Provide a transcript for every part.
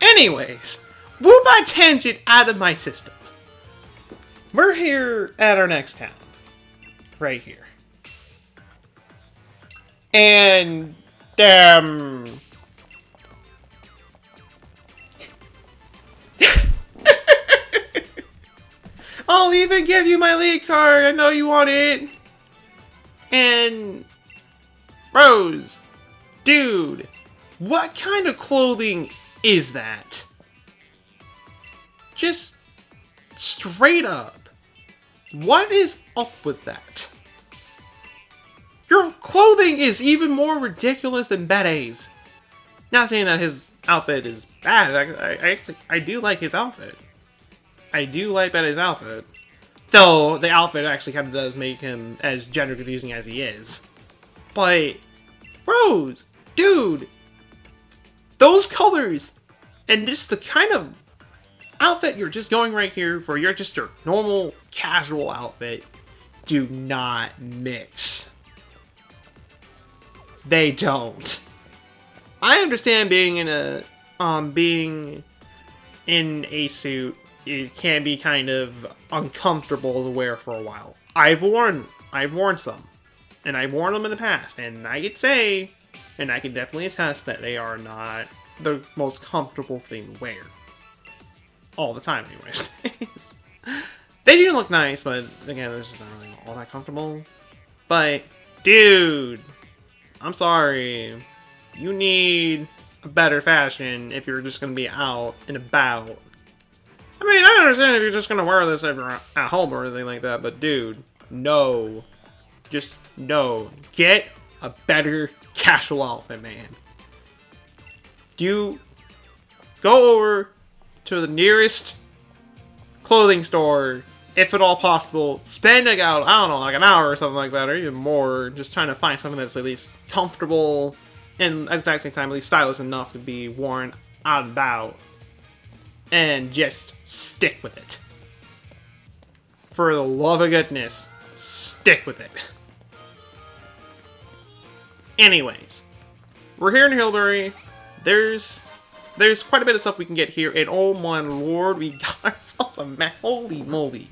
Anyways, move my tangent out of my system. We're here at our next town. Right here. And, I'll even give you my lead card. I know you want it. And Rose, dude, what kind of clothing is that? Just straight up, what is up with that? Your clothing is even more ridiculous than Betty's. Not saying that his outfit is bad. I do like his outfit. I do like Betty's outfit. Though, the outfit actually kind of does make him as gender confusing as he is. But, Rose, dude, those colors, and just the kind of outfit you're just going right here for your normal, casual outfit, do not mix. They don't. I understand being in a suit, it can be kind of uncomfortable to wear for a while. I've worn some, and I've worn them in the past, and I could say, and I can definitely attest that they are not the most comfortable thing to wear. All the time, anyways. They do look nice, but again, they're just not really all that comfortable. But, dude, I'm sorry. You need a better fashion if you're just gonna be out and about. I mean, I understand if you're just gonna wear this if you're at home or anything like that, but dude, no. Just no. Get a better casual outfit, man. Go over to the nearest clothing store, if at all possible. Spend like, I don't know, like an hour or something like that, or even more, just trying to find something that's at least comfortable and at the same time at least stylish enough to be worn out and about. And just stick with it. For the love of goodness, stick with it. Anyways, we're here in Hillbury. There's quite a bit of stuff we can get here, and oh my lord, we got ourselves a map. Holy moly.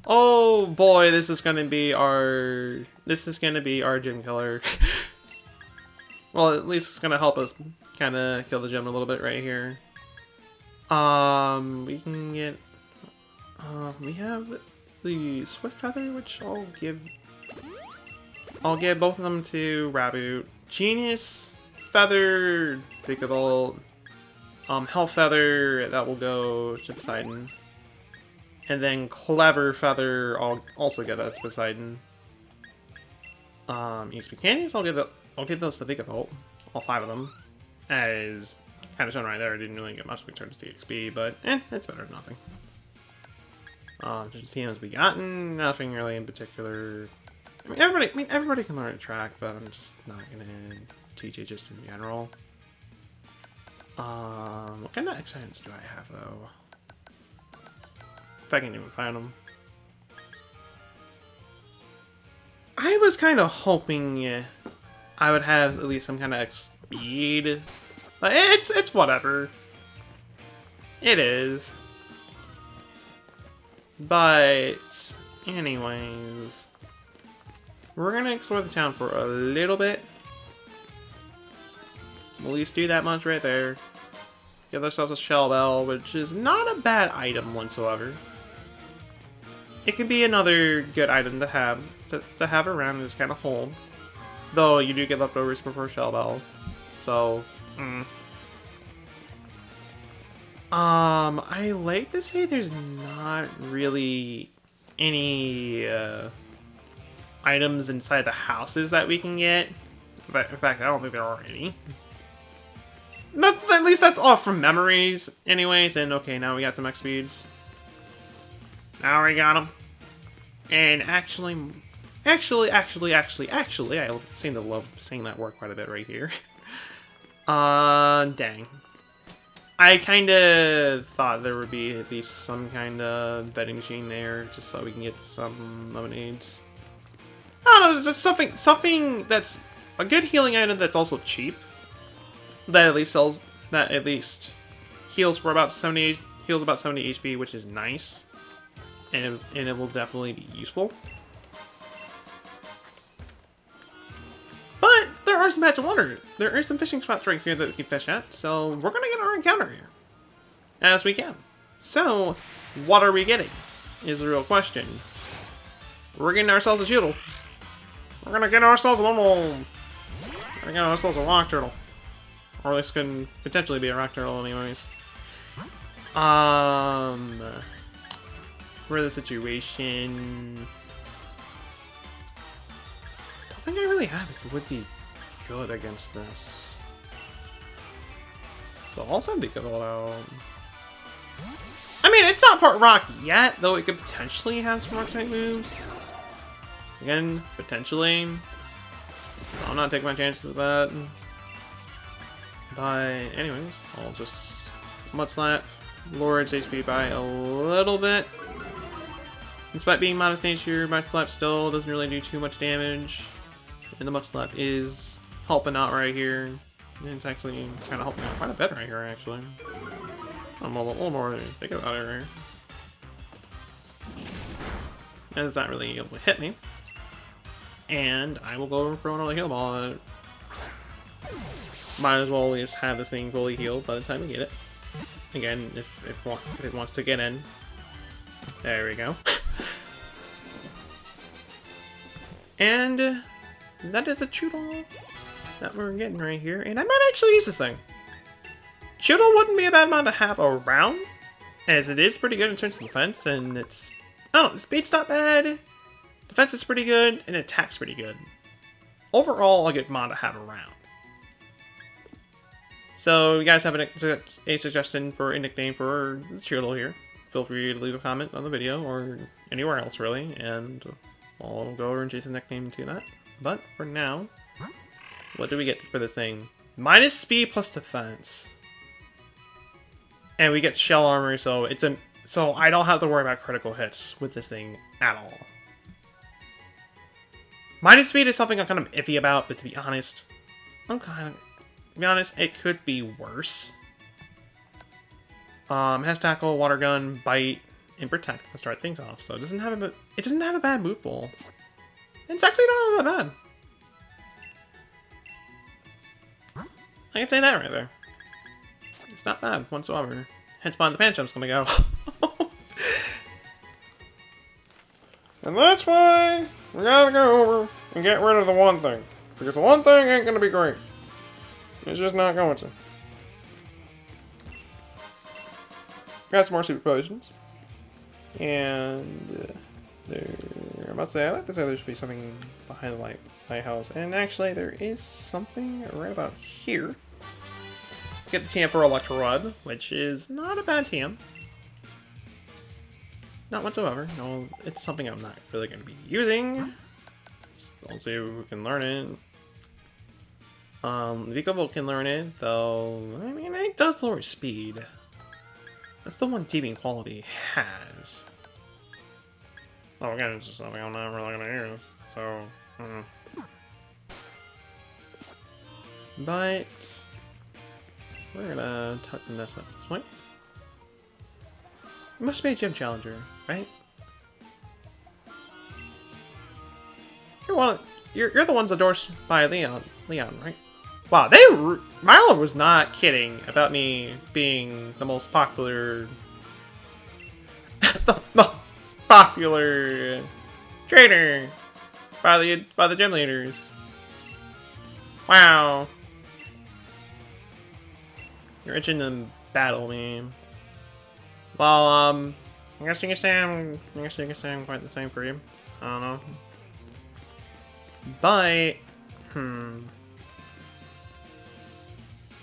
Oh boy, this is gonna be our gym killer. Well, at least it's gonna help us kind of kill the gym a little bit right here. We can get, we have the Swift Feather, which I'll give both of them to Raboot. Genius Feather, think of all, Health Feather, that will go to Poseidon. And then Clever Feather, I'll also get that to Poseidon. EXP Candies, I'll give those to Vigavolt, all 5 of them, as kind of shown right there. I didn't really get much of a turn to EXP, but it's better than nothing. Just TMs we gotten, nothing really in particular. I mean, everybody can learn a track, but I'm just not gonna teach it just in general. What kind of accents do I have though? If I can even find them. I was kind of hoping I would have at least some kind of speed. But it's whatever. It is. But anyways, we're gonna explore the town for a little bit. At least do that much right there. Give ourselves a shell bell, which is not a bad item whatsoever. It can be another good item to have around and just kind of hold. Though you do get leftovers before shell bell, so. I like to say there's not really any items inside the houses that we can get. But in fact, I don't think there are any. At least that's all from memories, anyways. And okay, now we got some X speeds. Now we got them. And actually, I seem to love seeing that work quite a bit right here. Dang. I kind of thought there would be at least some kind of vending machine there, just so we can get some lemonades. I don't know, it's just something that's a good healing item that's also cheap. That at least sells, that at least heals for about 70 HP, which is nice, and it will definitely be useful. But there are some magic water. There are some fishing spots right here that we can fish at, so we're gonna get our encounter here as we can. So, what are we getting? Is the real question. We're getting ourselves a Shield. We're gonna get ourselves a little. We're gonna get ourselves a rock turtle, or this could potentially be a rock turtle, anyways. For the situation, I don't think I really have it. It would be good against this. So I'll send Vikavolt out. I mean, it's not part rock yet, though it could potentially have some rock type moves. Again, potentially. I'll not take my chances with that. But anyways, I'll just Mud Slap, lower its HP by a little bit. Despite being minus nature, Mud Slap still doesn't really do too much damage. And the Mud Slap is helping out right here. And it's actually kind of helping out quite a bit right here, actually. I'm a little more thinking about it right here. And it's not really able to hit me. And I will go over for another heal ball. Might as well just have this thing fully healed by the time we get it. Again, if it wants to get in. There we go. And that is a Choodle that we're getting right here. And I might actually use this thing. Choodle wouldn't be a bad mon to have around, as it is pretty good in terms of defense, and it's... Oh, the speed's not bad. Defense is pretty good, and attack's pretty good. Overall, a good mon to have around. So, you guys have a suggestion for a nickname for this Choodle here, feel free to leave a comment on the video, or anywhere else, really, and I'll go over and chase a nickname to that. But, for now, what do we get for this thing? Minus speed plus defense. And we get shell armor, so so I don't have to worry about critical hits with this thing at all. Minus speed is something I'm kind of iffy about, but to be honest, it could be worse. Has tackle, water gun, bite, and protect to start things off. So it doesn't have a bad move pool. It's actually not that bad. I can say that right there. It's not bad whatsoever. Hence why the Panchum's gonna go. And that's why we gotta go over and get rid of the one thing. Because the one thing ain't gonna be great. It's just not going to. Got some more super potions. And I must say, I like to say there should be something behind the lighthouse. And actually, there is something right about here. Get the TM for Electro Rod, which is not a bad TM. Not whatsoever. No, it's something I'm not really going to be using. I'll see if we can learn it. Vikavolt can learn it, though. I mean, it does lower speed. That's the one teaming quality has. Oh, again, it's just something I'm not really going to use. So, But we're gonna tuck this up at this point. It must be a gym challenger, right? You're the ones endorsed by Leon, right? Wow, Milo was not kidding about me being the most popular, the most popular trainer by the gym leaders. Wow. You're itching to battle me. Well, I guess you can say I'm quite the same for you. I don't know. But,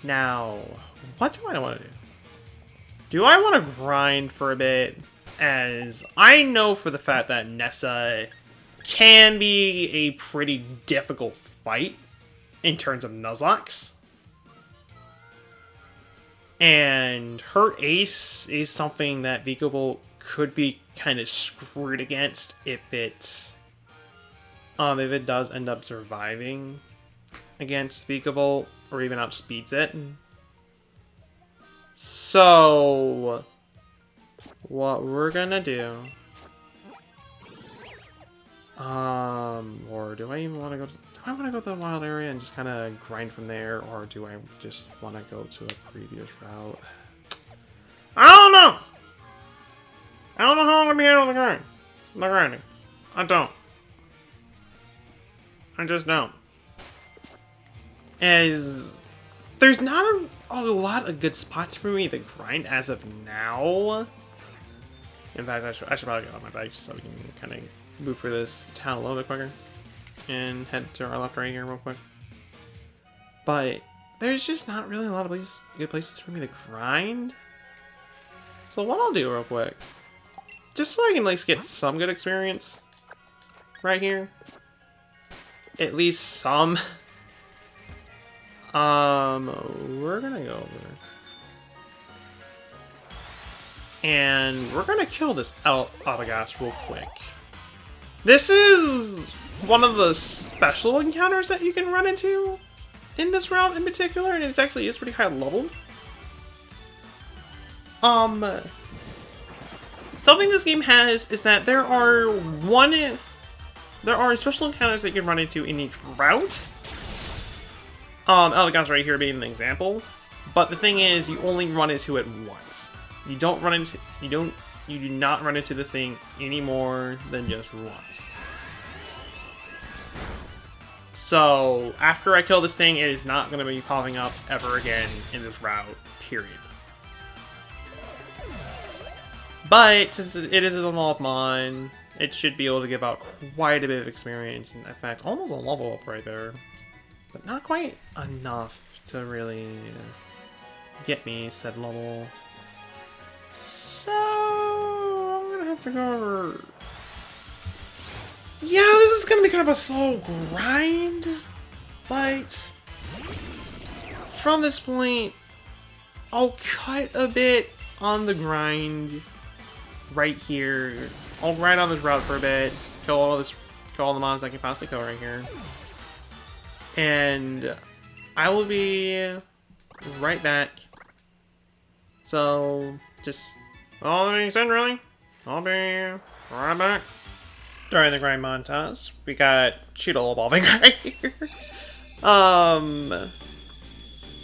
now, what do I want to do? Do I want to grind for a bit? As I know for the fact that Nessa can be a pretty difficult fight in terms of Nuzlocke. And her ace is something that Vikavolt could be kind of screwed against if it does end up surviving against Vikavolt or even outspeeds it. So, what we're gonna do... or do I even want to go to... Do I want to go to the wild area and just kind of grind from there? Or do I just want to go to a previous route? I don't know! I don't know how I'm gonna be able to grind. The grinding. I don't. I just don't. As there's not a lot of good spots for me to grind as of now. In fact, I should probably get on my bike so we can kind of move through this town a little bit quicker and head to our left right here real quick. But there's just not really a lot of good places for me to grind. So what I'll do real quick, just so I can at least get some good experience right here. At least some. We're gonna go over. And we're gonna kill this Autogas real quick. This is one of the special encounters that you can run into in this route in particular, and it actually is pretty high level. Something this game has is that there are special encounters that you can run into in each route. Autogas right here being an example. But the thing is, you only run into it once. You do not run into this thing any more than just once. So, after I kill this thing, it is not going to be popping up ever again in this route, period. But, since it is a level up mon, it should be able to give out quite a bit of experience. In fact, almost a level up right there. But not quite enough to really get me said level. So, I'm going to have to go over... Yeah, this is going to be kind of a slow grind. But, from this point, I'll cut a bit on the grind right here. I'll grind on this route for a bit, kill all the mons I can possibly kill right here. And I will be right back. So, just all that being said, really, I'll be right back. During the grind montage, we got Cheetle evolving right here.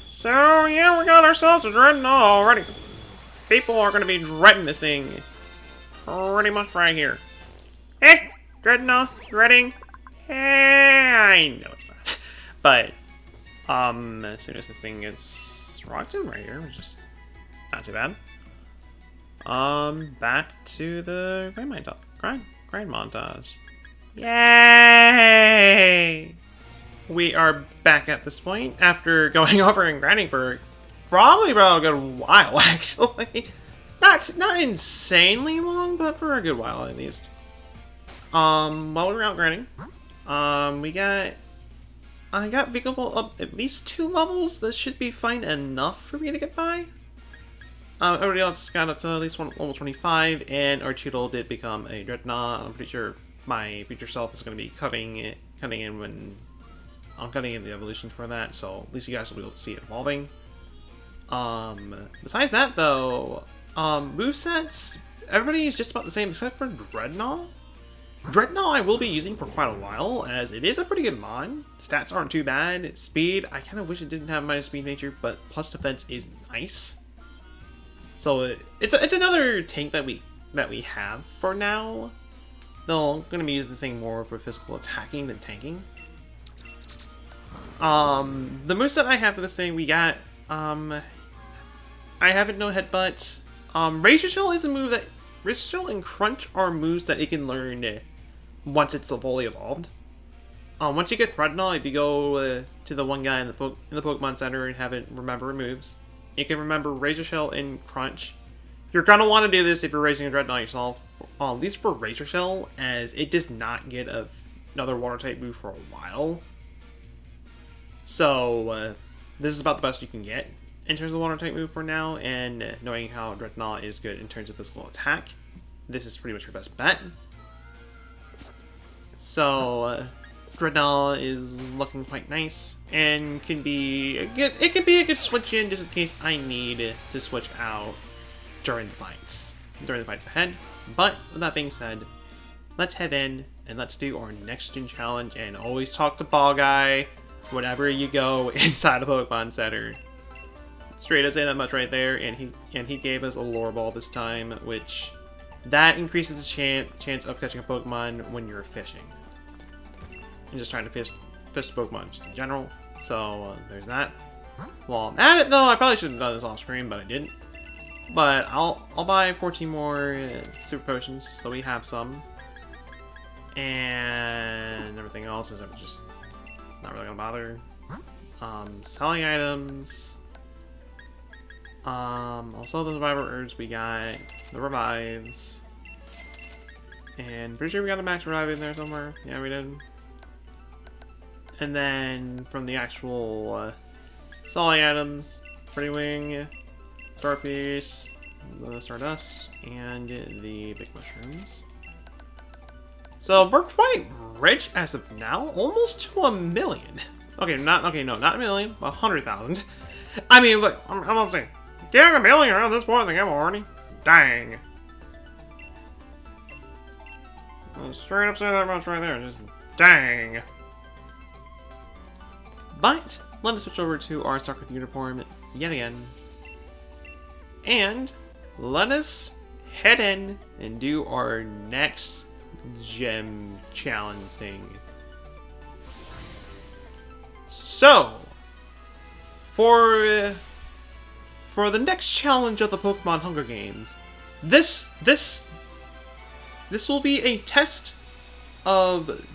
So yeah, we got ourselves a Dreadnought already. People are gonna be dreading this thing pretty much right here. Hey, Dreadnought, dreading. Hey, I know it's bad. But, as soon as this thing gets rocked in right here, which is not too bad. Back to the grind montage. Yay! We are back at this point after going over and grinding for probably about a good while, actually. Not insanely long, but for a good while at least. While we were out grinding, I got vehicle up at least 2 levels. That should be fine enough for me to get by. Everybody else got up to at least level 25, and our Cheetle did become a Dreadnought. I'm pretty sure my future self is going to be cutting in when I'm cutting in the evolution for that, so at least you guys will be able to see it evolving. Besides that, though, movesets, everybody is just about the same except for Dreadnought. Dreadnought I will be using for quite a while, as it is a pretty good mon. Stats aren't too bad. Speed, I kind of wish it didn't have minus speed nature, but plus defense is nice. So it's another tank that we have for now. Though I'm gonna be using the thing more for physical attacking than tanking. The moveset I have for this thing, we got I haven't no headbutt. Razor Shell is a move that Razor Shell and Crunch are moves that it can learn once it's fully evolved. Once you get Dreadnought, if you go to the one guy in the Pokemon Center and have it remember moves, you can remember Razor Shell and Crunch. You're gonna want to do this if you're raising a Dreadnought yourself. At least for Razor Shell, as it does not get another water type move for a while. So this is about the best you can get in terms of water type move for now, and knowing how Dreadnought is good in terms of physical attack, this is pretty much your best bet. So Dreadnought is looking quite nice and can be a good. It could be a good switch in just in case I need to switch out during the fights ahead. But with that being said, let's head in and let's do our next gen challenge. And always talk to Ball Guy whenever you go inside a Pokemon Center. Straight up say that much right there. And he gave us a Lure Ball this time, which that increases the chance of catching a Pokemon when you're fishing. And just trying to fish Pokemon just in general. So there's that. While I'm at it though, I probably should have done this off screen, but I didn't. But I'll buy 14 more super potions, so we have some. And everything else is just not really gonna bother. Selling items. Also the Revival Herbs, we got the revives. And pretty sure we got a max revive in there somewhere. Yeah, we did. And then from the actual selling items, Pretty Wing, Star Piece, the Stardust, and the Big Mushrooms. So we're quite rich as of now, almost to 1 million. Okay, not a million, 100,000. I mean, look, I'm not saying getting 1 million around this point, I think I'm already. Dang. I'll straight up say that much right there, just dang. But let us switch over to our Starcraft uniform yet again. And let us head in and do our next gem challenge thing. So, for the next challenge of the Pokemon Hunger Games, this will be a test of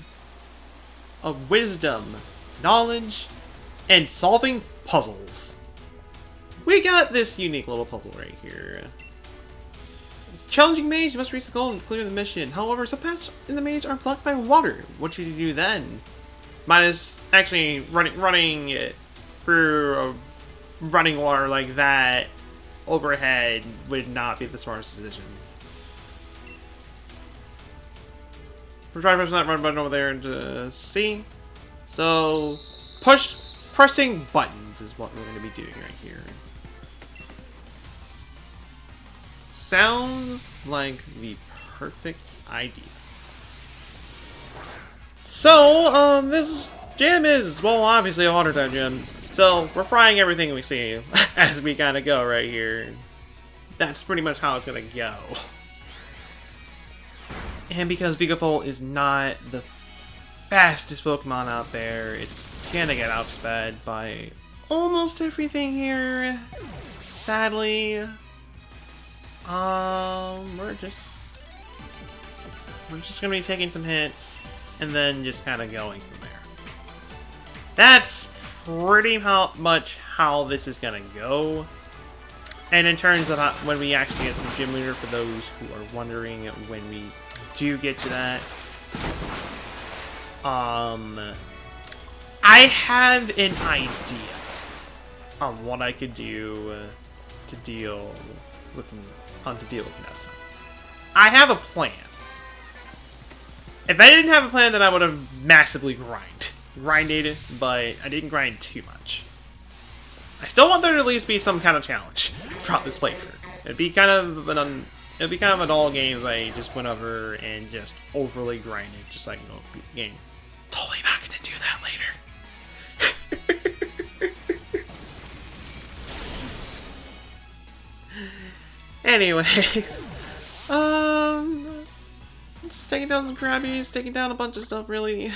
wisdom, knowledge, and solving puzzles. We got this unique little puzzle right here. Challenging maze, you must reach the goal and clear the mission. However, some paths in the maze are blocked by water. What should you do then? Minus actually running it through running water like that overhead would not be the smartest decision. We're trying to push that run button over there to C. So pressing buttons is what we're going to be doing right here. Sounds like the perfect idea. So, this gym is, well, obviously a water type gym. So, we're frying everything we see as we kind of go right here. That's pretty much how it's going to go. And because Vigafol is not the fastest Pokemon out there, it's going to get outsped by almost everything here. Sadly. We're just gonna be taking some hits and then just kind of going from there. That's pretty much how this is gonna go. And in terms of when we actually get the gym leader, for those who are wondering when we do get to that, I have an idea on what I could do to deal with Nessa. have a plan. If I didn't have a plan, then I would have massively grinded, but I didn't grind too much. I still want there to at least be some kind of challenge throughout this playthrough. It'd be kind of an all game if I just went over and just overly grinded, just like beat the game. Totally not gonna do that later. Anyways, just taking down some crabbies, taking down a bunch of stuff really,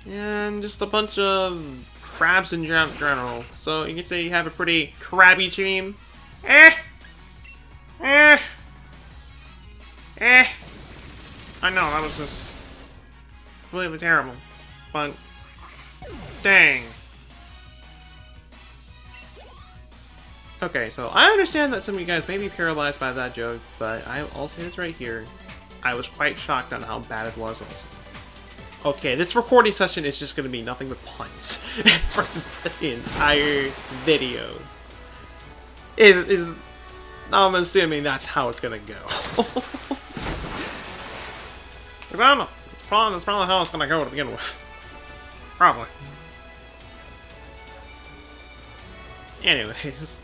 and just a bunch of crabs in general. So you can say you have a pretty crabby team. I know, that was just completely terrible, but dang. Okay, so I understand that some of you guys may be paralyzed by that joke, but I'll say this right here. I was quite shocked on how bad it was also. Okay, this recording session is just going to be nothing but puns for the entire video. I'm assuming that's how it's going to go. I don't know. that's probably how it's gonna go to begin with. Probably. Anyways,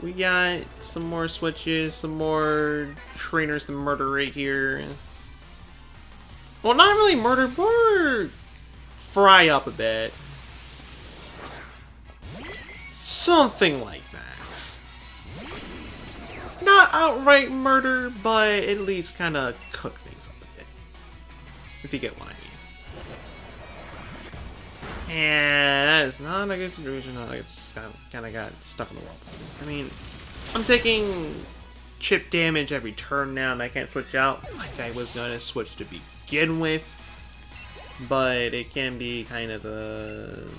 we got some more switches, some more trainers to murder right here. Well, not really murder, more fry up a bit. Something like that. Not outright murder, but at least kind of cook things up a bit. If you get what I mean. And that is not a good situation. I just kind of got stuck in the wall. I mean, I'm taking chip damage every turn now, and I can't switch out like I was going to switch to begin with. But it can be kind of an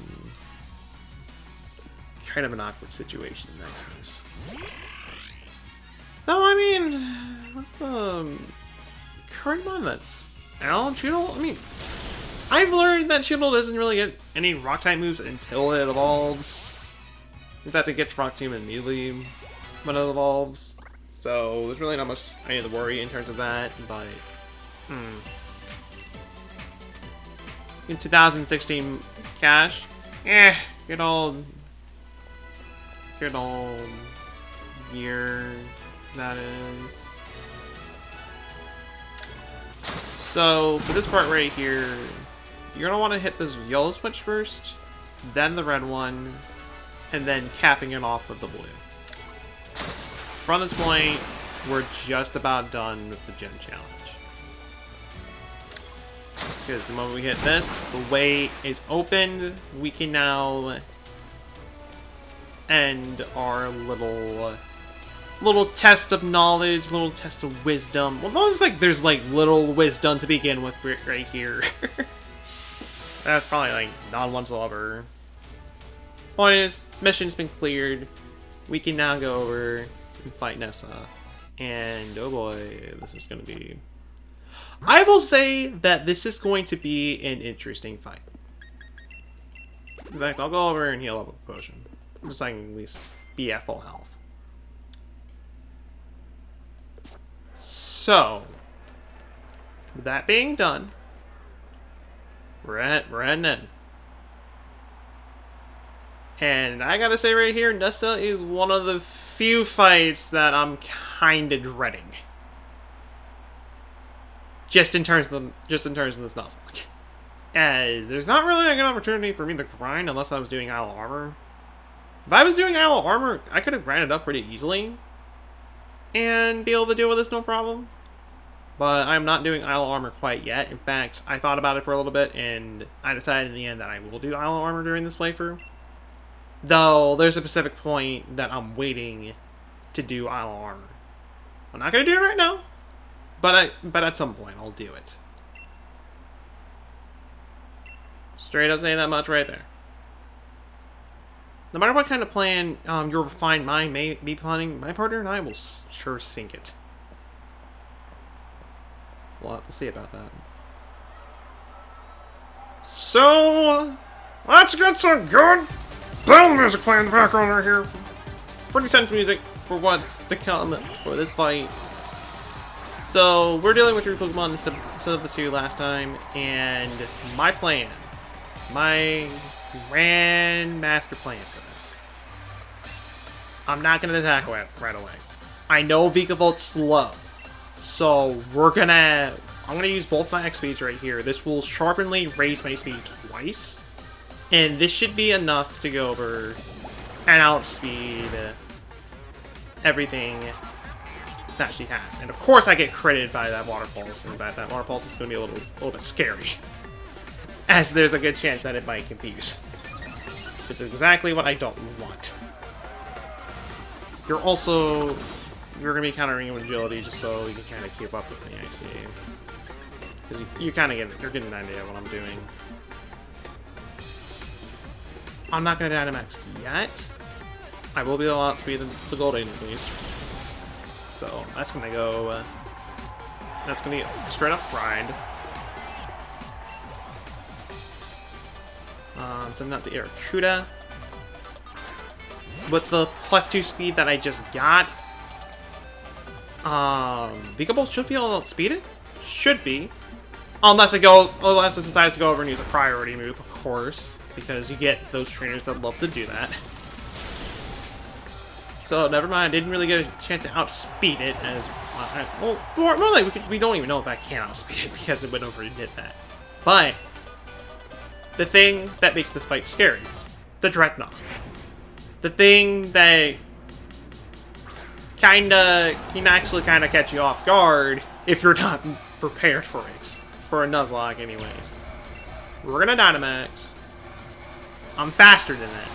awkward situation in that case. No, I mean, current mon that's Shield. I mean, I've learned that Shield doesn't really get any rock type moves until it evolves. In fact, it gets rock team immediately when it evolves. So there's really not much I need to worry in terms of that, but in 2016 cash, good old year that is. So for this part right here, you're gonna want to hit this yellow switch first, then the red one, and then capping it off with the blue. From this point, we're just about done with the gym challenge. Because the moment we hit this, the way is opened, we can now end our little test of knowledge, little test of wisdom. Well, there's little wisdom to begin with right here. That's probably not one to ever. Point is, mission's been cleared. We can now go over and fight Nessa. And oh boy, this is gonna be... I will say that this is going to be an interesting fight. In fact, I'll go over and heal up with a potion. Just so I can at least be at full health. So, with that being done, we're heading in. And I gotta say right here, Nessa is one of the few fights that I'm kinda dreading. Just in terms of this Nuzlocke. As there's not really a good opportunity for me to grind unless I was doing Isle of Armor. If I was doing Isle of Armor, I could have grinded up pretty easily and be able to deal with this no problem. But I'm not doing Isle of Armor quite yet. In fact, I thought about it for a little bit and I decided in the end that I will do Isle of Armor during this playthrough. Though there's a specific point that I'm waiting to do Isle of Armor. I'm not going to do it right now. But at some point, I'll do it. Straight up saying that much right there. No matter what kind of plan your refined mind may be planning, my partner and I will sure sink it. We'll have to see about that. So, let's get some good battle music playing in the background right here. Pretty sense music for what's to come for this fight. So, we're dealing with 3 Pokemon instead of the 2 last time, and my plan, my grand master plan for this. I'm not going to attack right away. I know Vikavolt's slow, so I'm going to use both my X speeds right here. This will sharpenly raise my speed twice, and this should be enough to go over and outspeed everything that she has. And of course I get credited by that water pulse, and that water pulse is going to be a little bit scary. As there's a good chance that it might confuse. Which is exactly what I don't want. You're going to be countering with agility just so you can kind of keep up with me, I see. Because you're getting an idea of what I'm doing. I'm not going to Dynamax yet. I will be able to outspeed the Golden at least. So that's gonna go. That's gonna get straight up fried. So not the Aracuda. With the +2 speed that I just got, Vikavolt should be able to outspeed it. should be. Unless it decides to go over and use a priority move, of course. Because you get those trainers that love to do that. So, never mind. I didn't really get a chance to outspeed it as... well, more like we don't even know if I can outspeed it because it went over and did that. But... the thing that makes this fight scary. The Dreadnought. The thing that... can actually catch you off guard if you're not prepared for it. For a Nuzlocke, anyways. We're gonna Dynamax. I'm faster than that.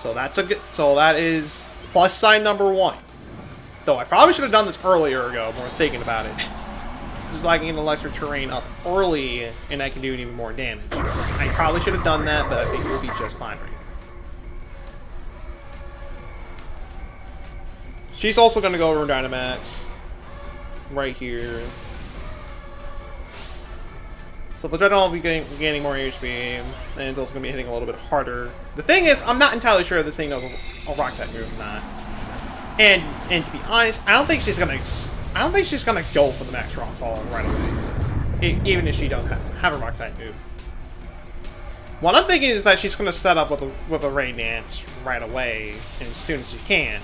So that's a good. So that is plus sign number 1. Though I probably should have done this earlier ago. More thinking about it. Just like an electric terrain up early, and I can do even more damage. I probably should have done that, but I think we'll be just fine right now. She's also gonna go over Dynamax. Right here. So the Dreadnought will be gaining more HP, and it's also going to be hitting a little bit harder. The thing is, I'm not entirely sure if this thing knows a Rock-type move or not. And to be honest, I don't think she's gonna go for the Max Rockfall right away. Even if she does have a Rock-type move. What I'm thinking is that she's gonna set up with a Rain Dance right away, and as soon as she can,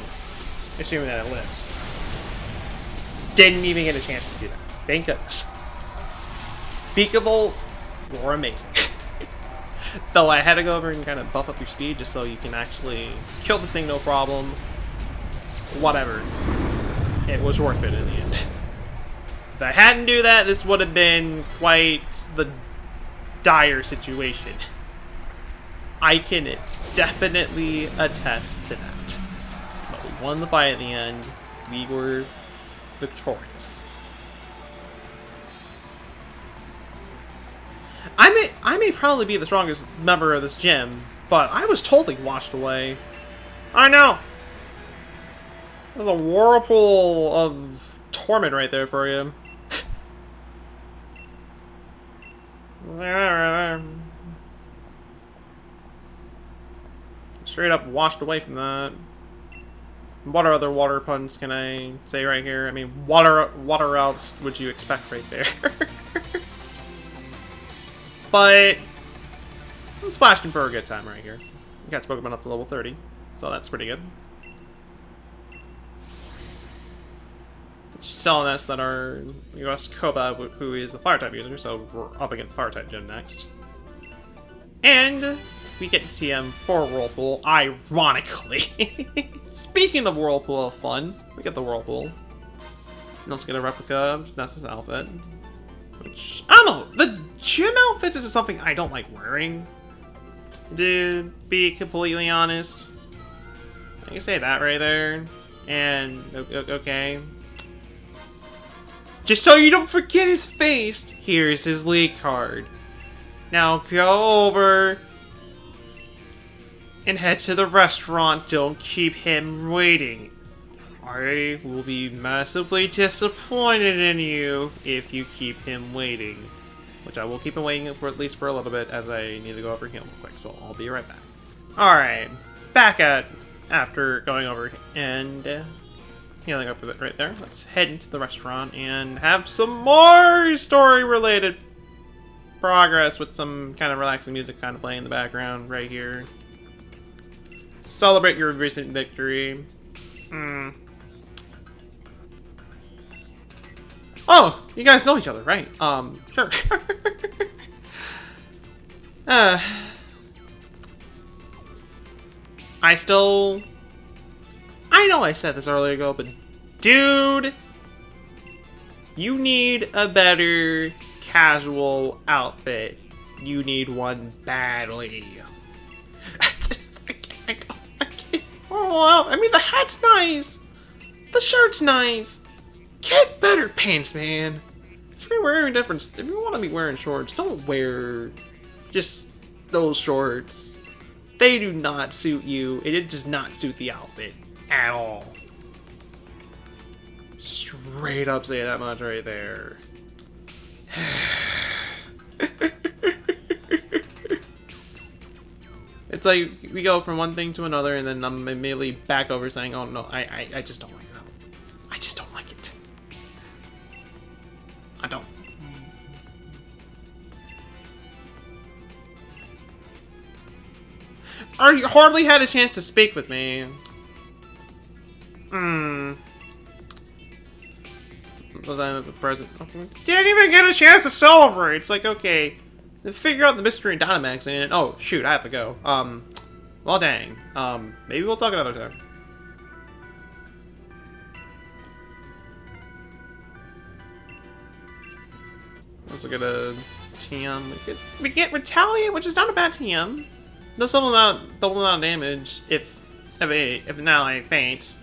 assuming that it lives. Didn't even get a chance to do that. Thank goodness. Beakable, you're amazing. Though I had to go over and kind of buff up your speed just so you can actually kill this thing no problem. Whatever. It was worth it in the end. If I hadn't do that, this would have been quite the dire situation. I can definitely attest to that. But we won the fight at the end. We were victorious. I may probably be the strongest member of this gym, but I was totally washed away. I know! There's a whirlpool of torment right there for you. Straight up washed away from that. What other water puns can I say right here? I mean, what else would you expect right there? But I'm splashing for a good time right here. Got Pokemon up to level 30, so that's pretty good. It's telling us that our US Koba, who is a Fire-type user, so we're up against Fire-type gym next. And we get to TM for Whirlpool, ironically. Speaking of Whirlpool of fun, we get the Whirlpool. And also get a replica of Nessa's outfit. Which, I don't know, the gym outfits is something I don't like wearing. To be completely honest. I can say that right there. And, okay. Just so you don't forget his face, here's his league card. Now go over and head to the restaurant. Don't keep him waiting. I will be massively disappointed in you if you keep him waiting. Which I will keep him waiting for at least for a little bit, as I need to go over here real quick, so I'll be right back. Alright, back at after going over and healing up a bit right there. Let's head into the restaurant and have some more story-related progress with some kind of relaxing music kind of playing in the background right here. Celebrate your recent victory. Oh, you guys know each other, right? Sure. I know I said this earlier ago, but dude, you need a better casual outfit. You need one badly. Oh, I mean, the hat's nice. The shirt's nice. Get better pants, man. If you're wearing if you want to be wearing shorts, don't wear just those shorts. They do not suit you, and it does not suit the outfit at all. Straight up say that much right there. It's like we go from one thing to another, and then I'm immediately back over saying, "Oh no, I just don't like that. I just don't like it." hardly had a chance to speak with me. Was I the present? Didn't even get a chance to celebrate. It's like, okay, let's figure out the mystery in Dynamax, and oh shoot, I have to go. Well, dang. Maybe we'll talk another time. Let's look at a TM. We get Retaliate, which is not a bad TM. Does double amount of damage if now I faint.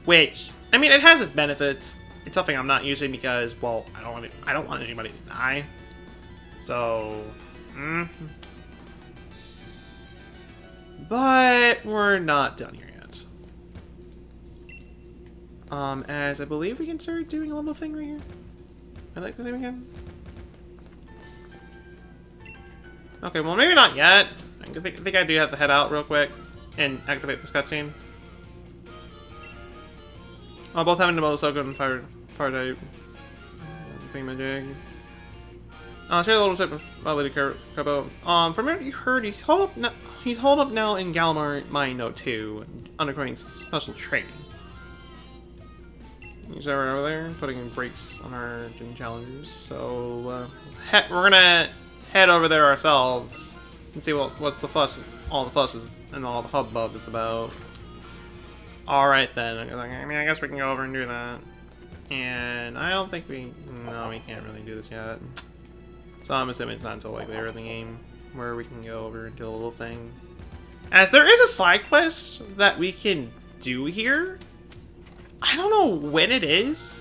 Which, I mean, it has its benefits. It's something I'm not using because, well, I don't want anybody to die. So, but we're not done here yet. As I believe we can start doing a little thing right here. I like the thing again. Okay, well, maybe not yet. I think I do have to head out real quick and activate this cutscene. Oh, both having the most Soaking and fire type. Thingamajig. Share a little tip about Lady Carbo. From what you heard, he's holed up now in Galamar Mine Note 2, undergoing special training. He's over there, putting in brakes on our gym challengers. So we're gonna head over there ourselves and see what's the fuss, all the fusses and all the hubbub is about. All right then. I mean, I guess we can go over and do that. And I don't think we can't really do this yet. So I'm assuming it's not until like later in the game where we can go over and do a little thing. As there is a side quest that we can do here. I don't know when it is,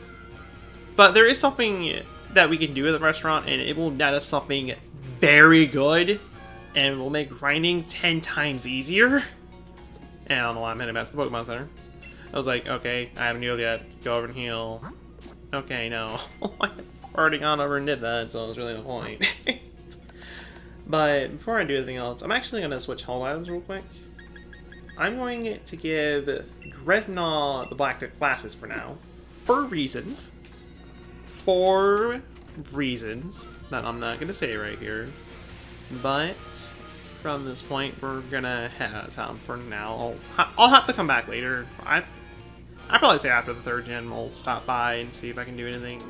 but there is something that we can do at the restaurant, and it will net us something very good, and will make grinding 10 times easier. And I don't know why I'm heading back to the Pokemon Center. I was like, okay, I haven't healed yet. Go over and heal. Okay, no. I've already gone over and did that, so there's really no point. But before I do anything else, I'm actually going to switch hold items real quick. I'm going to give Dreadnought the Black glasses for now. For reasons that I'm not going to say right here. But from this point, we're going to head out of town for now. I'll have to come back later. I'd probably say after the 3rd gen, we'll stop by and see if I can do anything.